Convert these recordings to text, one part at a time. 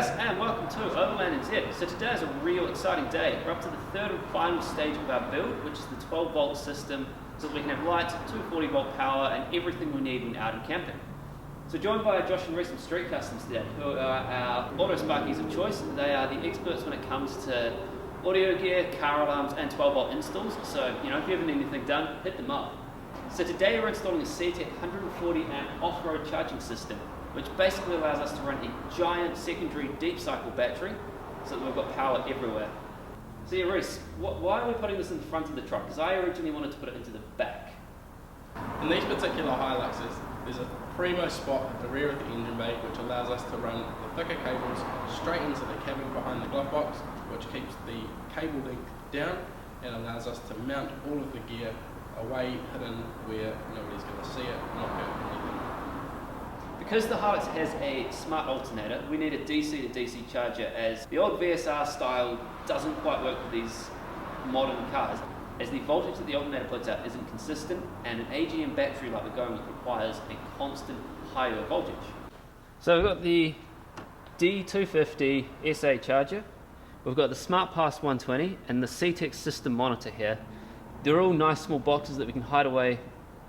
guys, and welcome to Overland and Z. So today is a real exciting day. We're up to the third and final stage of our build, which is the 12 volt system, so that we can have lights, 240 volt power, and everything we need when out and camping. So joined by Josh and Reese from Street Customs today, who are our auto sparkies of choice. They are the experts when it comes to audio gear, car alarms, and 12 volt installs. So, if you ever need anything done, hit them up. So today we're installing a CTEK 140 amp off-road charging system, which basically allows us to run a giant secondary deep cycle battery so that we've got power everywhere. So yeah, Reese, why are we putting this in the front of the truck? Because I originally wanted to put it into the back. In these particular Hiluxes, there's a primo spot at the rear of the engine bay which allows us to run the thicker cables straight into the cabin behind the glove box, which keeps the cable length down and allows us to mount all of the gear away, hidden, where nobody's going to see it, not hurt anything. Because the Hilux has a smart alternator, we need a DC to DC charger, as the old VSR style doesn't quite work with these modern cars, as the voltage that the alternator puts out isn't consistent, and an AGM battery like we're going with requires a constant higher voltage. So we've got the D250 SA charger, we've got the Smart Pass 120 and the CTEK system monitor here. They're all nice small boxes that we can hide away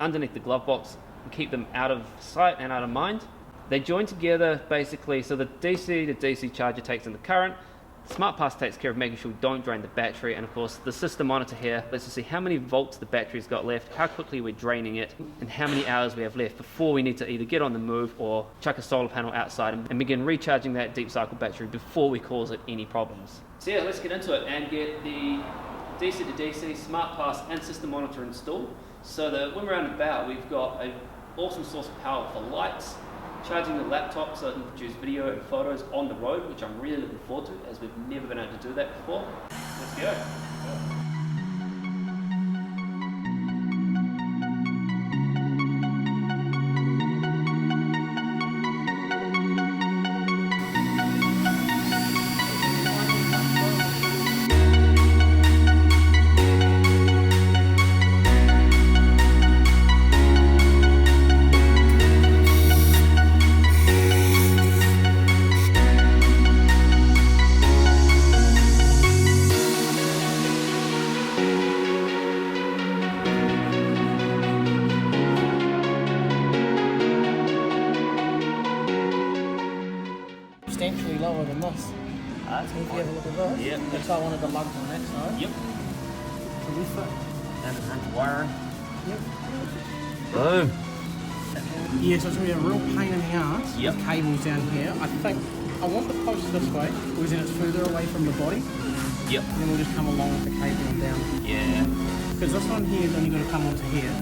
underneath the glove box and keep them out of sight and out of mind. They join together basically, so the DC to DC charger takes in the current, Smart Pass takes care of making sure we don't drain the battery, and of course the system monitor here lets us see how many volts the battery's got left, how quickly we're draining it, and how many hours we have left before we need to either get on the move or chuck a solar panel outside and begin recharging that deep cycle battery before we cause it any problems. So yeah, let's get into it and get the DC to DC, Smart Pass and system monitor installed, so that when we're out and about we've got an awesome source of power for lights, charging the laptop so it can produce video and photos on the road, which I'm really looking forward to, as we've never been able to do that before. Let's go. Substantially lower than this. So if you have a look at this, yep. that's why I wanted the lugs on that side. Yep. So we fit. And wiring. Yep. Boom. Yeah, so it's going to be a real pain in the ass. Yep. With cables down here. I think I want the post this way, because then it's further away from the body. Yep. And then we'll just come along with the cable and down. Yeah. Because this one here is only going to come onto here.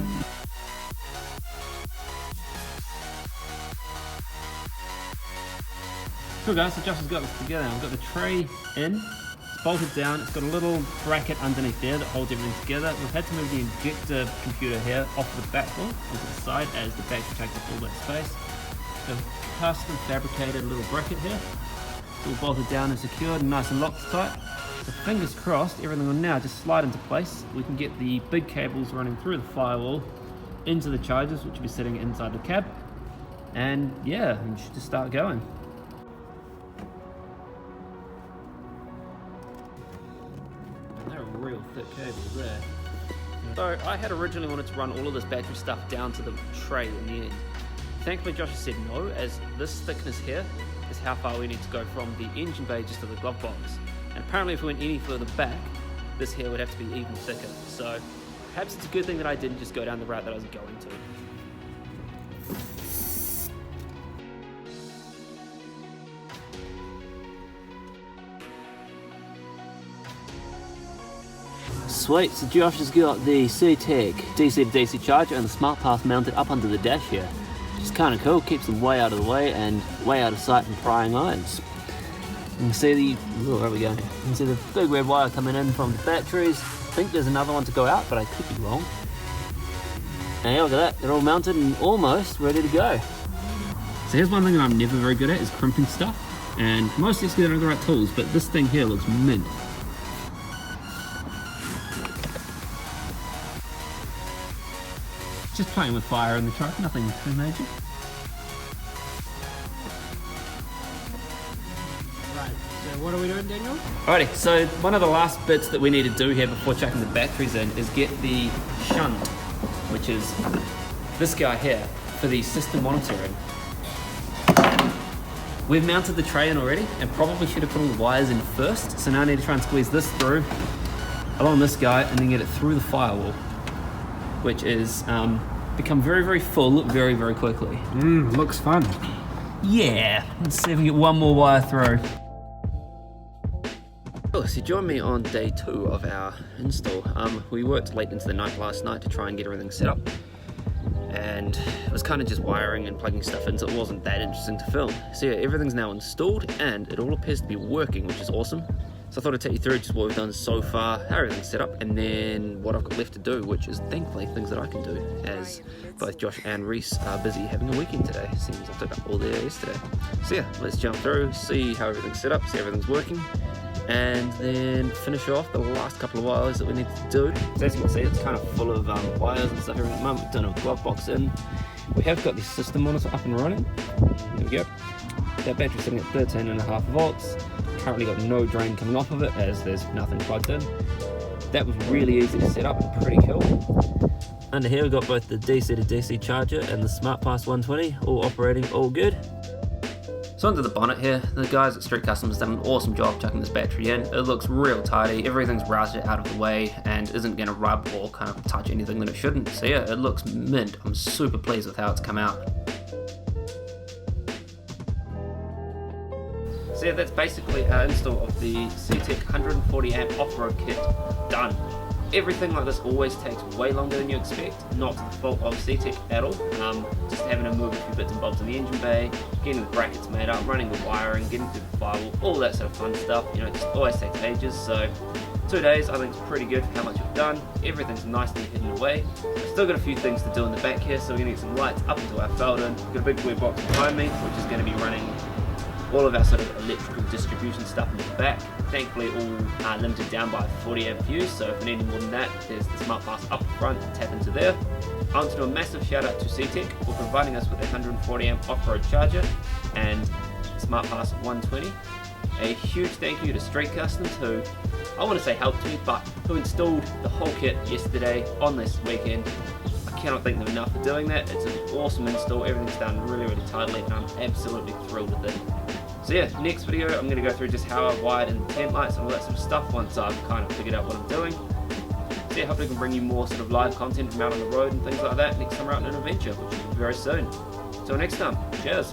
Cool guys, so Josh has got this together. We've got the tray in, it's bolted down, it's got a little bracket underneath there that holds everything together. We've had to move the injector computer here off the backboard onto the side as the battery takes up all that space. So custom fabricated little bracket here. It's all bolted down and secured and nice and locked tight. So fingers crossed, everything will now just slide into place. We can get the big cables running through the firewall into the chargers, which will be sitting inside the cab. And yeah, we should just start going. Real thick cables there. So I had originally wanted to run all of this battery stuff down to the tray in the end. Thankfully Josh has said no, as this thickness here is how far we need to go from the engine bay just to the glove box. And apparently if we went any further back, this here would have to be even thicker. So perhaps it's a good thing that I didn't just go down the route that I was going to. Sweet, so Josh has got the CTEK DC to DC charger and the Smart Pass mounted up under the dash here. Which is kind of cool, keeps them way out of the way and way out of sight from prying eyes. You can see the, where are we going? You can see the big red wire coming in from the batteries. I think there's another one to go out, but I could be wrong. And yeah, look at that, they're all mounted and almost ready to go. So here's one thing that I'm never very good at, is crimping stuff. And mostly it's because I don't have the right tools, but this thing here looks mint. Just playing with fire in the truck, nothing too major. what are we doing, Daniel? Alrighty, so one of the last bits that we need to do here before chucking the batteries in is get the shunt, which is this guy here, for the system monitoring. We've mounted the tray in already and probably should have put all the wires in first, so now I need to try and squeeze this through along this guy and then get it through the firewall, which is become very, very full very, very quickly. Looks fun. Yeah, let's see if we can get one more wire through. Oh, so join me on day 2 of our install. We worked late into the night last night to try and get everything set up, and it was kind of just wiring and plugging stuff in, so it wasn't that interesting to film. So yeah, everything's now installed and it all appears to be working, which is awesome. So I thought I'd take you through just what we've done so far, how everything's set up, and then what I've got left to do, which is thankfully things that I can do, as both Josh and Reese are busy having a weekend today. Seems I took up all day yesterday. So yeah, let's jump through, see how everything's set up, see everything's working, and then finish off the last couple of wires that we need to do. So as you can see, it's kind of full of wires and stuff here at the moment. We've done a glove box in. We have got the system monitor up and running. There we go. That battery's sitting at 13.5 volts. Currently got no drain coming off of it as there's nothing plugged in. That was really easy to set up and pretty cool. Under here we've got both the DC to DC charger and the SmartPass 120 all operating, all good. So under the bonnet here, the guys at Street Customs done an awesome job chucking this battery in. It looks real tidy, everything's routed out of the way and isn't going to rub or kind of touch anything that it shouldn't. So yeah, it looks mint. I'm super pleased with how it's come out. So yeah, that's basically our install of the CTEK 140 amp off-road kit done. Everything like this always takes way longer than you expect, not to the fault of CTEK at all. Just having to move a few bits and bobs in the engine bay, getting the brackets made up, running the wiring, getting through the firewall, all that sort of fun stuff. You know, it just always takes ages. So 2 days I think is pretty good for how much we've done. Everything's nicely hidden away. We've still got a few things to do in the back here, so we're going to get some lights up into our Feldon. We've got a big weird box behind me, which is going to be running all of our sort of electrical distribution stuff in the back. Thankfully all limited down by 40 amp fuse, so if we need more than that, there's the SmartPass up front to tap into there. I want to do a massive shout out to CTEK for providing us with a 140 amp off-road charger and SmartPass 120. A huge thank you to Street Customs, who I want to say helped me, but who installed the whole kit yesterday on this weekend. I cannot thank them enough for doing that. It's an awesome install, everything's done really, really tidily, and I'm absolutely thrilled with it. So yeah, next video I'm going to go through just how I've wired in the tent lights and all that sort of stuff once I've kind of figured out what I'm doing. So yeah, hopefully I can bring you more sort of live content from out on the road and things like that next time we're out on an adventure, which will be very soon. Till next time, cheers!